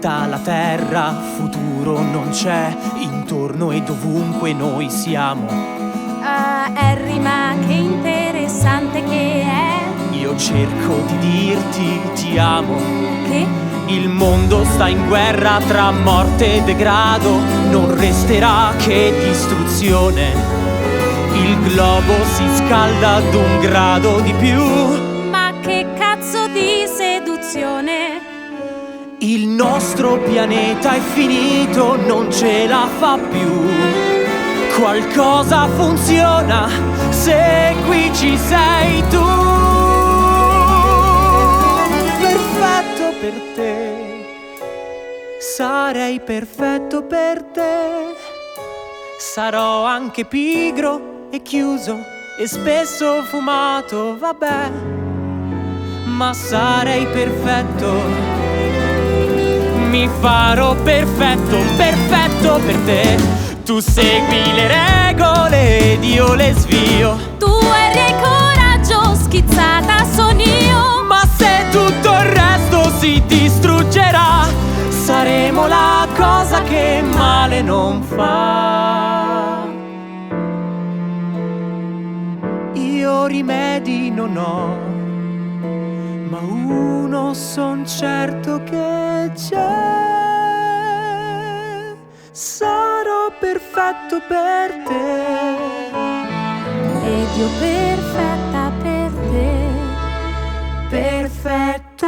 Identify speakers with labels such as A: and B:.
A: pianeta, la Terra, futuro non c'è, intorno e dovunque noi siamo.
B: Ah, Harry, ma che interessante che è.
A: Io cerco di dirti ti amo.
B: Che?
A: Il mondo sta in guerra tra morte e degrado, non resterà che distruzione. Il globo si scalda ad 1 grado di più.
B: Ma che cazzo di seduzione?
A: Il nostro pianeta è finito, non ce la fa più. Qualcosa funziona se qui ci sei tu. Perfetto per te, sarei perfetto per te. Sarò anche pigro e chiuso e spesso fumato, vabbè, ma sarei perfetto. Mi farò perfetto, perfetto per te. Tu segui le regole ed io le svio.
B: Tu eri coraggio, schizzata son io.
A: Ma se tutto il resto si distruggerà, saremo la cosa che male non fa. Io rimedi non ho, ma uno son certo che c'è. Sarò perfetto per te
B: Ed io perfetta per te.
A: perfetto